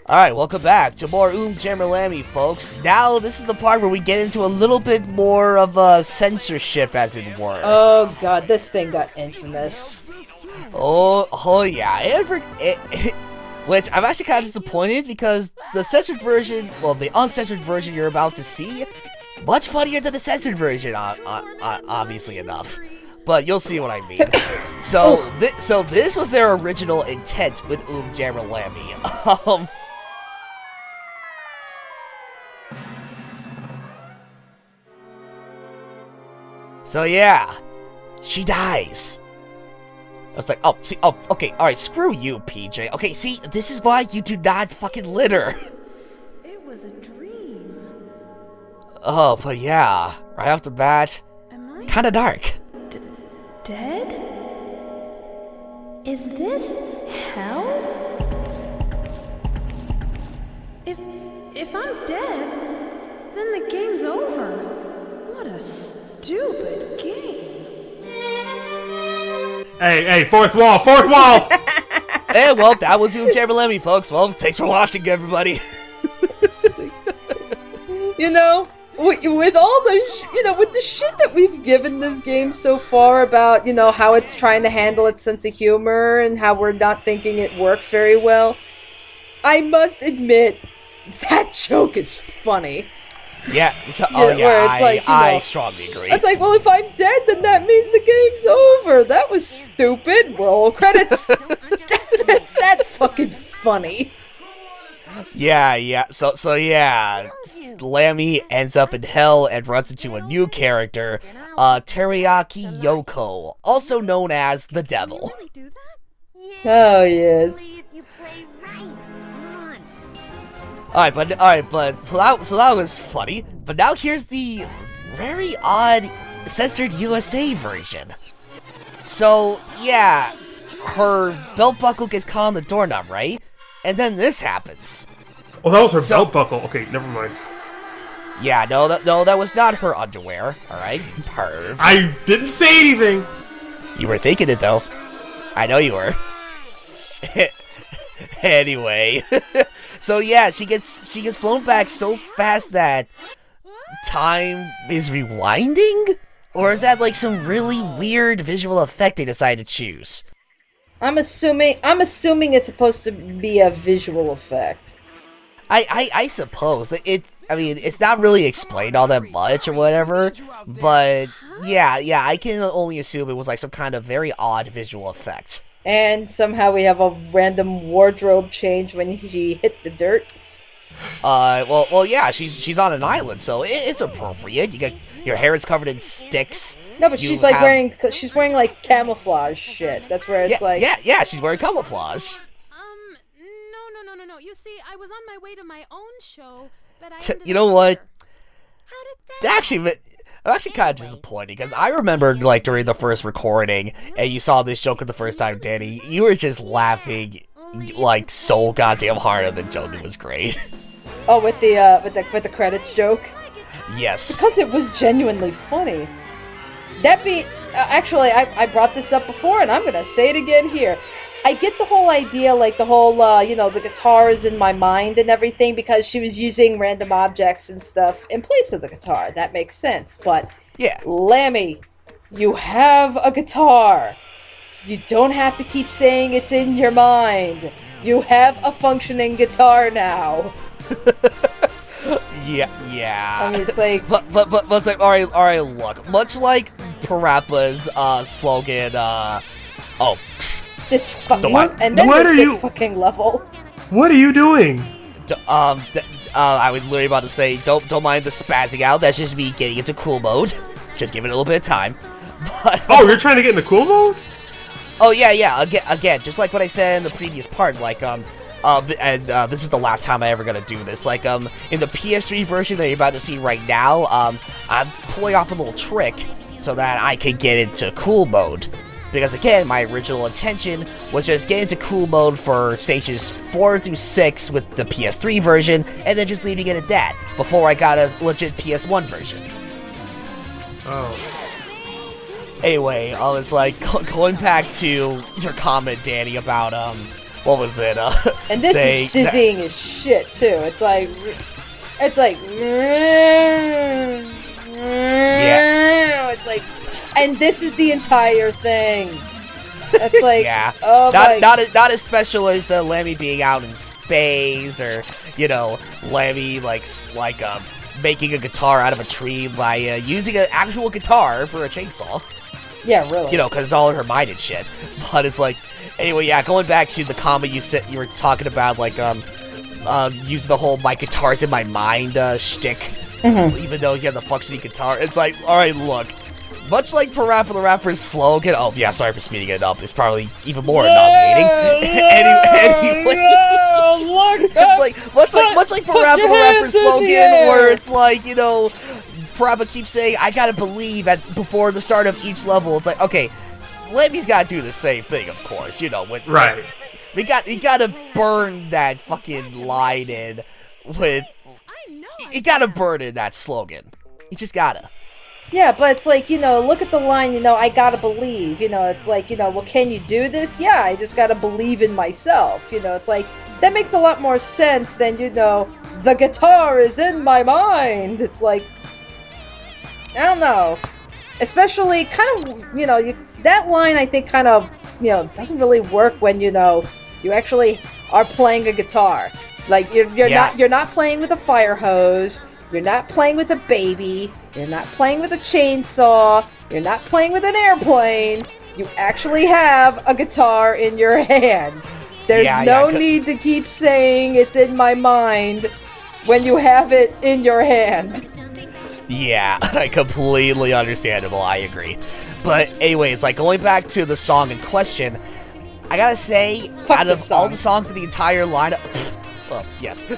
Alright, welcome back to more UmJammer Lammy, folks. Now, this is the part where we get into a little bit more of a censorship, as it were. Oh god, this thing got infamous. Oh yeah, which I'm actually kind of disappointed because the censored version, well, the uncensored version you're about to see, much funnier than the censored version, obviously enough. But you'll see what I mean. So, so this was their original intent with UmJammer Lammy. So yeah, she dies. I was like, okay, alright, screw you, PJ. Okay, see, this is why you do not fucking litter. It was a dream. Oh, but yeah, right off the bat, kinda dark. Dead? Is this hell? If I'm dead, then the game's over. What a stupid game. Hey, fourth wall! Fourth wall! And well, that was UmJammer Lammy, folks. Well, thanks for watching, everybody. You know, with all the, with the shit that we've given this game so far about, how it's trying to handle its sense of humor and how we're not thinking it works very well, I must admit, that joke is funny. Yeah, I strongly agree. It's like, well, if I'm dead, then that means the game's over. That was stupid. Roll credits. that's fucking funny. Yeah. So yeah, Lammy ends up in hell and runs into a new character, Teriyaki Yoko, also known as the Devil. Oh yes. Alright, but so that was funny. But now here's the very odd censored USA version. So yeah, her belt buckle gets caught on the doorknob, right? And then this happens. Oh, that was her belt buckle. Okay, never mind. Yeah, no, that was not her underwear. All right, perv. I didn't say anything. You were thinking it though. I know you were. Anyway. So yeah, she gets flown back so fast that time is rewinding? Or is that like some really weird visual effect they decided to choose? I'm assuming it's supposed to be a visual effect. I suppose. It's not really explained all that much or whatever, but yeah, I can only assume it was like some kind of very odd visual effect. And somehow we have a random wardrobe change when she hit the dirt. Well, yeah, she's on an island, so it's appropriate. You got your hair is covered in sticks. No, but she's wearing like camouflage shit. That's where it's yeah, she's wearing camouflage. No. You see, I was on my way to my own show, but you know what? How did that? Actually, I'm actually kind of disappointed, because I remember, like, during the first recording, and you saw this joke for the first time, Danny, you were just laughing, like, so goddamn hard, and the joke was great. Oh, with the credits joke? Yes. Because it was genuinely funny. Actually, I brought this up before, and I'm gonna say it again here. I get the whole idea, like the whole, the guitar is in my mind and everything, because she was using random objects and stuff in place of the guitar. That makes sense, but yeah, Lammy, you have a guitar. You don't have to keep saying it's in your mind. You have a functioning guitar now. Yeah. I mean, it's like, but it's like, all right, look, much like Parappa's slogan, this fucking and then there's this fucking level. What are you doing? I was literally about to say, don't mind the spazzing out. That's just me getting into cool mode. Just give it a little bit of time. But you're trying to get into cool mode? Oh yeah. Again, just like what I said in the previous part, like this is the last time I'm ever gonna do this. Like in the PS3 version that you're about to see right now, I'm pulling off a little trick so that I can get into cool mode. Because again, my original intention was just get into cool mode for stages 4 through 6 with the PS3 version, and then just leaving it at that, before I got a legit PS1 version. Oh. Anyway, it's like, going back to your comment, Danny, about, what was it? And this is dizzying as shit too. It's like, yeah. It's like, and this is the entire thing. It's like, yeah, oh not as special as Lammy being out in space, or Lammy making a guitar out of a tree by using an actual guitar for a chainsaw. Yeah, really. Because it's all in her mind and shit. But it's like, anyway, yeah. Going back to the comment you were talking about, like using the whole "my guitar's in my mind" shtick, even though you have the functioning guitar. It's like, all right, look. Much like Parappa the Rapper's slogan, oh yeah, sorry for speeding it up, it's probably even more nauseating. Anyway, it's like, much like Parappa the Rapper's slogan, where it's like, Parappa keeps saying, I gotta believe before the start of each level. It's like, okay, Lammy's gotta do the same thing, of course, Right. We gotta burn that fucking line in with, you gotta burn in that slogan. You just gotta. Yeah, but it's like, look at the line, I gotta believe, it's like, well, can you do this? Yeah, I just gotta believe in myself, it's like, that makes a lot more sense than, the guitar is in my mind. It's like, I don't know, especially kind of, that line I think kind of, doesn't really work when, you actually are playing a guitar. Like, you're not playing with a fire hose, you're not playing with a baby, you're not playing with a chainsaw, you're not playing with an airplane, you actually have a guitar in your hand. There's no need to keep saying it's in my mind when you have it in your hand. Yeah, completely understandable, I agree. But anyways, like, going back to the song in question, I gotta say, out of all the songs in the entire lineup... Well, yes.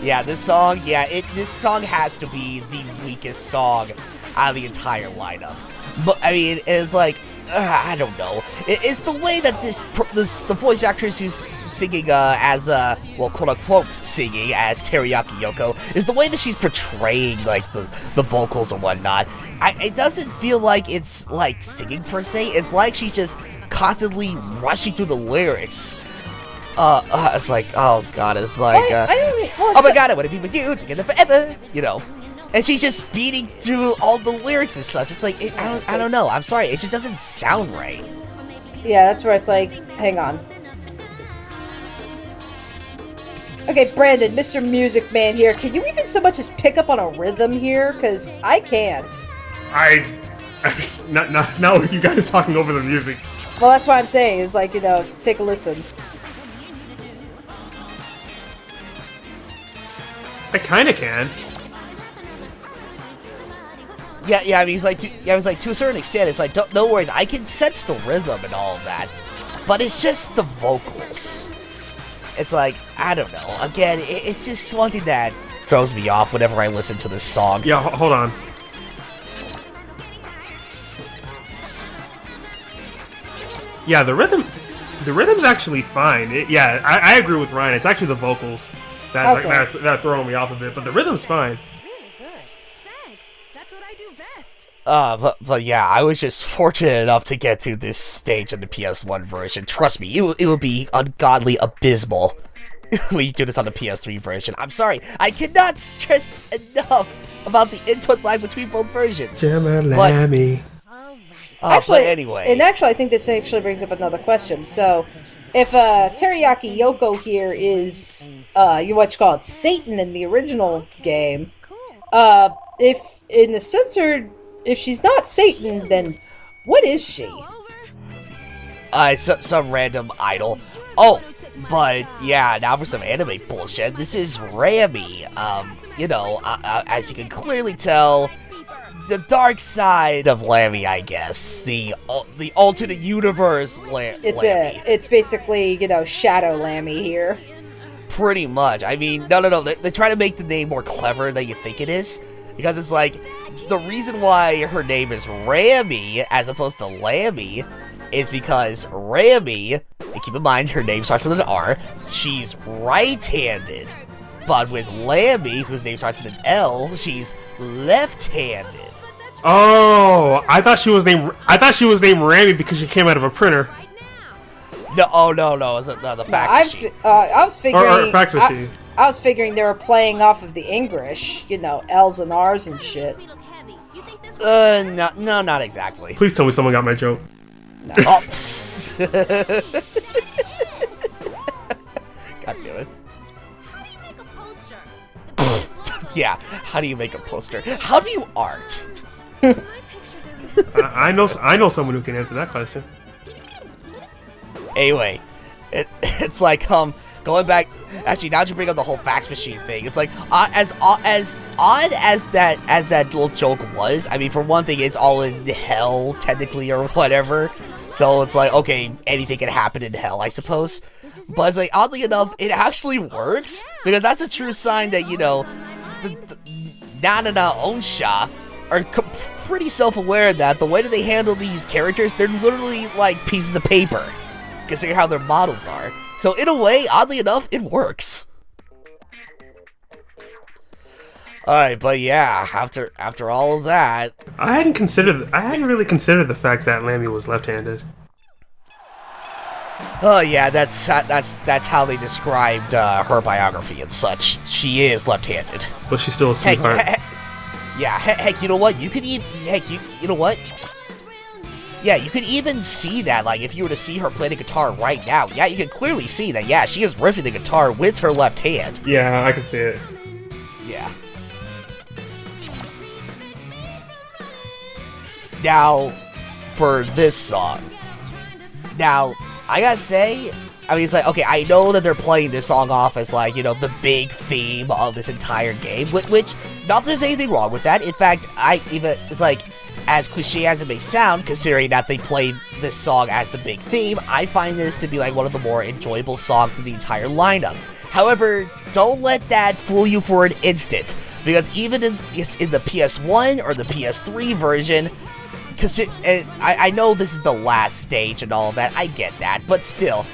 Yeah, this song has to be the weakest song out of the entire lineup. But, I mean, it's like, I don't know. It's the way that the voice actress who's singing quote-unquote singing as Teriyaki Yoko, is the way that she's portraying, like, the vocals and whatnot. It doesn't feel like it's, like, singing per se. It's like she's just constantly rushing through the lyrics. It's like, oh god, it's like, oh my god, I want to be with you together forever, and she's just speeding through all the lyrics and such. It's like, I don't know, I'm sorry, it just doesn't sound right. Yeah, that's where it's like, hang on. Okay, Brandon, Mr. Music Man here, can you even so much as pick up on a rhythm here? Because I can't. Not with you guys talking over the music. Well, that's what I'm saying, is like, take a listen. I kinda can. Yeah, I mean, he's like, to a certain extent, it's like, no worries, I can sense the rhythm and all of that, but it's just the vocals. It's like, I don't know, again, it's just something that throws me off whenever I listen to this song. Yeah, hold on. Yeah, the rhythm's actually fine. I agree with Ryan, it's actually the vocals that are throwing me off a bit, but the rhythm's fine. Really good. Thanks. That's what I do best. But yeah, I was just fortunate enough to get to this stage in the PS1 version. Trust me, it would be ungodly abysmal when you do this on the PS3 version. I'm sorry, I cannot stress enough about the input lag between both versions. UmJammer Lammy. But anyway. And actually, I think this actually brings up another question. So, if Teriyaki Yoko here is, Satan in the original game, if in the censored, if she's not Satan, then what is she? Some random idol. Oh, but yeah, now for some anime bullshit. This is Lammy. As you can clearly tell, the dark side of Lammy, I guess. The alternate universe Lammy. It's basically, Shadow Lammy here. Pretty much. I mean, no. They try to make the name more clever than you think it is. Because it's like, the reason why her name is Rammy as opposed to Lammy is because Rammy, and keep in mind her name starts with an R, she's right-handed. But with Lammy, whose name starts with an L, she's left-handed. Oh, I thought she was named Rammy because she came out of a printer. No, oh no, it's the fax machine. I was figuring. Or fax machine. I was figuring they were playing off of the English, you know, L's and R's and shit. No, not exactly. Please tell me someone got my joke. No. Oh. God damn it. Yeah, how do you make a poster? How do you art? I know someone who can answer that question. Anyway, it's like going back. Actually, now that you bring up the whole fax machine thing, it's like as odd as that little joke was. I mean, for one thing, it's all in hell technically or whatever. So it's like, okay, anything can happen in hell, I suppose. But it's like, oddly enough, it actually works because that's a true sign that, you know, the Nanana Onsha are pretty self-aware that the way that they handle these characters, they're literally like pieces of paper, considering how their models are. So in a way, oddly enough, it works. Alright, but yeah, after all of that, I hadn't really considered the fact that Lammy was left-handed. oh yeah, that's how they described her biography and such. She is left-handed, But she's still a sweetheart. Heck, you know what? You could even you know what? Yeah, you could even see that, like, if you were to see her play the guitar right now, yeah, you can clearly see that, yeah, she is riffing the guitar with her left hand. Yeah, I can see it. Yeah. Now, for this song. Now, I gotta say, I mean, it's like, okay, I know that they're playing this song off as, like, you know, the big theme of this entire game, which, not that there's anything wrong with that. In fact, it's like, as cliche as it may sound, considering that they played this song as the big theme, I find this to be, like, one of the more enjoyable songs in the entire lineup. However, don't let that fool you for an instant, because even in the PS1 or the PS3 version, and I know this is the last stage and all of that, I get that, but still,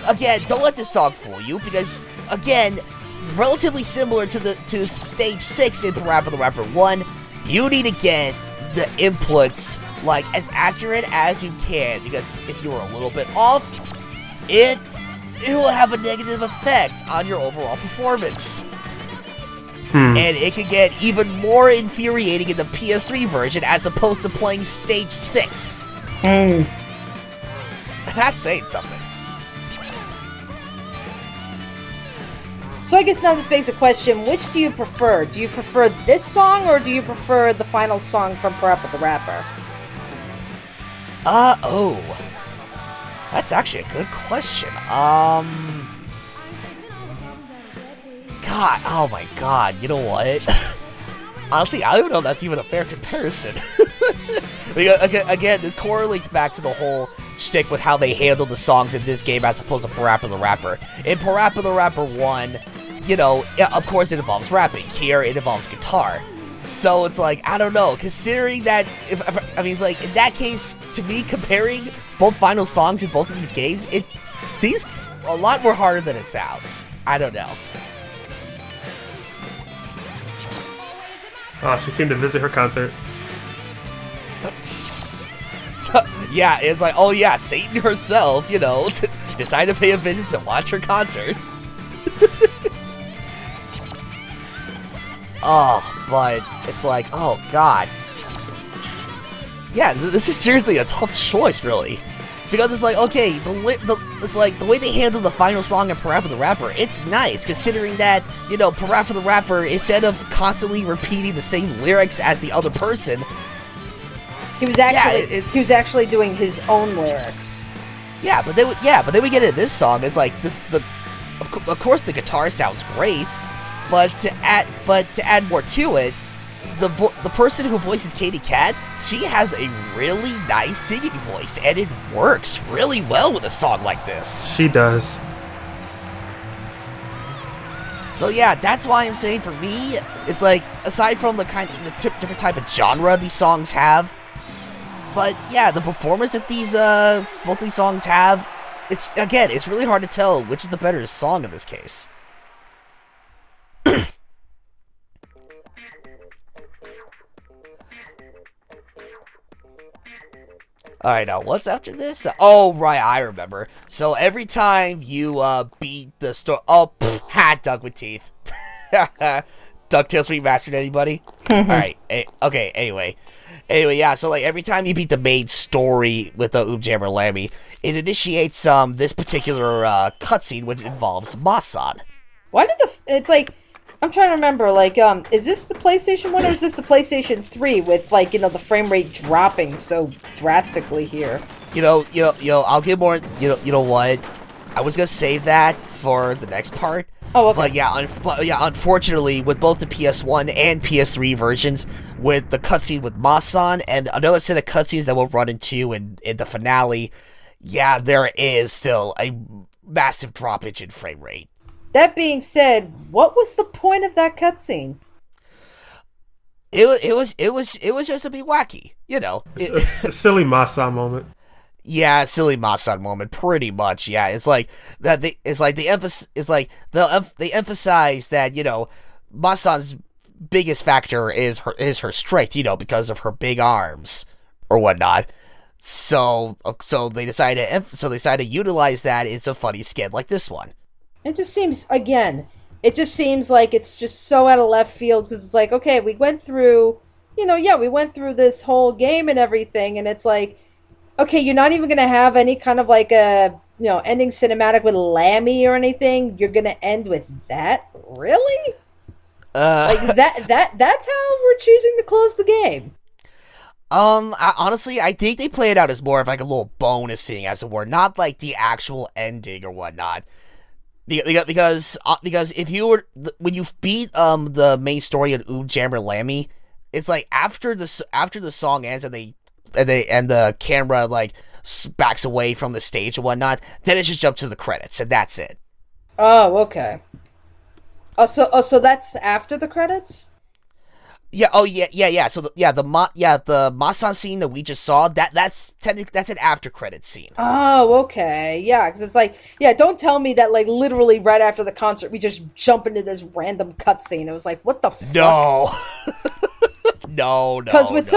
again, don't let this song fool you, because, again, relatively similar to stage 6 in Parappa the Rapper 1, you need to get the inputs, like, as accurate as you can, because if you were a little bit off, it will have a negative effect on your overall performance. And it can get even more infuriating in the PS3 version as opposed to playing stage 6. That's saying something. So I guess now this begs a question, which do you prefer? Do you prefer this song, or do you prefer the final song from Parappa the Rapper? Oh. That's actually a good question. God, oh my god, you know what? Honestly, I don't know if that's even a fair comparison. Because, again, this correlates back to the whole shtick with how they handle the songs in this game as opposed to Parappa the Rapper. In Parappa the Rapper 1, you know, of course it involves rapping. Here, it involves guitar. So it's like, I don't know, considering that, I mean, it's like, in that case, to me, comparing both final songs in both of these games, it seems a lot more harder than it sounds. I don't know. Oh, she came to visit her concert. Yeah, it's like, oh yeah, Satan herself, you know, decided to pay a visit to watch her concert. Oh, but it's like, oh god. Yeah, this is seriously a tough choice, really. Because it's like, okay, the way they handle the final song in Parappa the Rapper, it's nice, considering that, you know, Parappa the Rapper, instead of constantly repeating the same lyrics as the other person, he was actually doing his own lyrics. Yeah, but then we get into this song. It's like of course the guitar sounds great, but to add more to it, the person who voices Katie Cat, she has a really nice singing voice, and it works really well with a song like this. She does. So yeah, that's why I'm saying for me, it's like, aside from the different type of genre these songs have, but yeah, the performance that both these songs have, it's really hard to tell which is the better song in this case. Alright, now, what's after this? Oh, right, I remember. So, every time you, beat the store... Oh, Duck with teeth. DuckTales Remastered, anybody? Alright, okay, anyway. Anyway, yeah, so, like, every time you beat the main story with the UmJammer Lammy, it initiates, this particular, cutscene, which involves Masan. Why did it's like, I'm trying to remember, like, is this the PlayStation 1 or is this the PlayStation 3 with, like, the frame rate dropping so drastically here? I'll give more, you know what? I was gonna save that for the next part. Oh, okay. But yeah, unfortunately, with both the PS1 and PS3 versions, with the cutscene with Masan and another set of cutscenes that we'll run into in the finale, yeah, there is still a massive droppage in frame rate. That being said, what was the point of that cutscene? It was just to be wacky, It's a silly Masan moment. Yeah, silly Masan moment, pretty much. Yeah, it's like that. They emphasize that Masan's biggest factor is her strength, because of her big arms or whatnot. So they decided to utilize that in some funny skit like this one. It just seems like it's just so out of left field because it's like, okay, we went through this whole game and everything, and it's like, okay, you're not even going to have any kind of like a, ending cinematic with Lammy or anything. You're going to end with that? Really? Like that's how we're choosing to close the game. Honestly, I think they play it out as more of like a little bonus thing, as it were, not like the actual ending or whatnot. Because if you were, when you beat the main story of UmJammer Lammy, it's like after the song ends and the camera like backs away from the stage and whatnot, then it's just jump to the credits and that's it. Oh, okay. So that's after the credits? Yeah. Oh, yeah. So the Masan scene that we just saw, that's an after credit scene. Oh, okay. Yeah, because it's like, yeah, don't tell me that like literally right after the concert we just jump into this random cutscene. It was like, what the fuck? No. No. Because with it's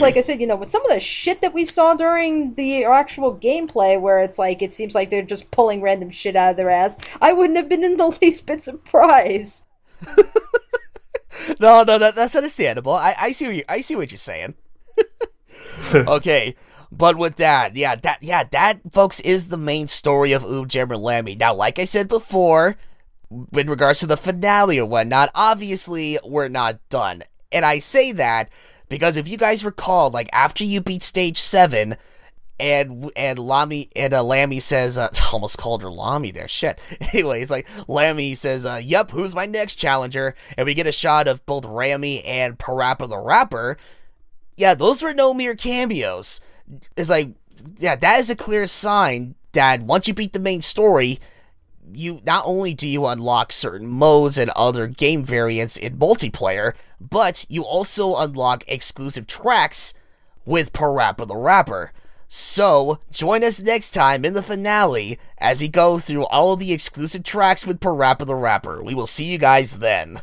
like I said, with some of the shit that we saw during the actual gameplay, where it's like it seems like they're just pulling random shit out of their ass, I wouldn't have been in the least bit surprised. No, that's understandable. I see what you're saying. Okay, but with that, folks, is the main story of UmJammer Lammy. Now, like I said before, with regards to the finale or whatnot, obviously we're not done. And I say that because if you guys recall, like after you beat stage 7, and Lammy says, almost called her Lammy there, shit. Anyways, like, Lammy says, yup, who's my next challenger? And we get a shot of both Rami and Parappa the Rapper. Yeah, those were no mere cameos. It's like, yeah, that is a clear sign that once you beat the main story, you not only do you unlock certain modes and other game variants in multiplayer, but you also unlock exclusive tracks with Parappa the Rapper. So, join us next time in the finale as we go through all of the exclusive tracks with Parappa the Rapper. We will see you guys then.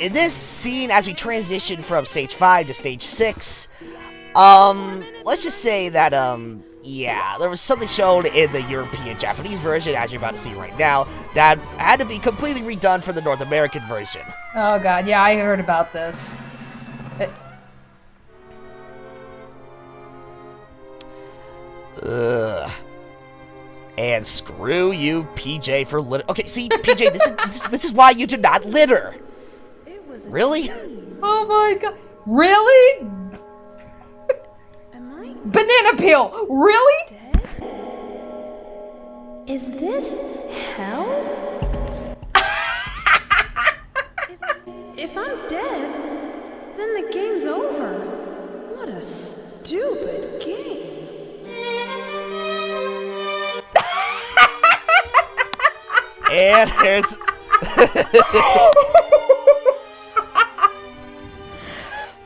In this scene, as we transition from stage 5 to stage 6, let's just say that, there was something shown in the European Japanese version, as you're about to see right now, that had to be completely redone for the North American version. Oh god, yeah, I heard about this. Ugh. And screw you, PJ, for litter. Okay, see, PJ, this is why you did not litter. Really? Oh my god. Really? Am I Banana peel! Really? dead? Is this hell? if I'm dead, then the game's over. What a stupid game. And there's...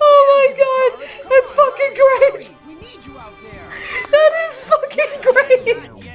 Oh my god, that's fucking great! We need you out there. That is fucking great!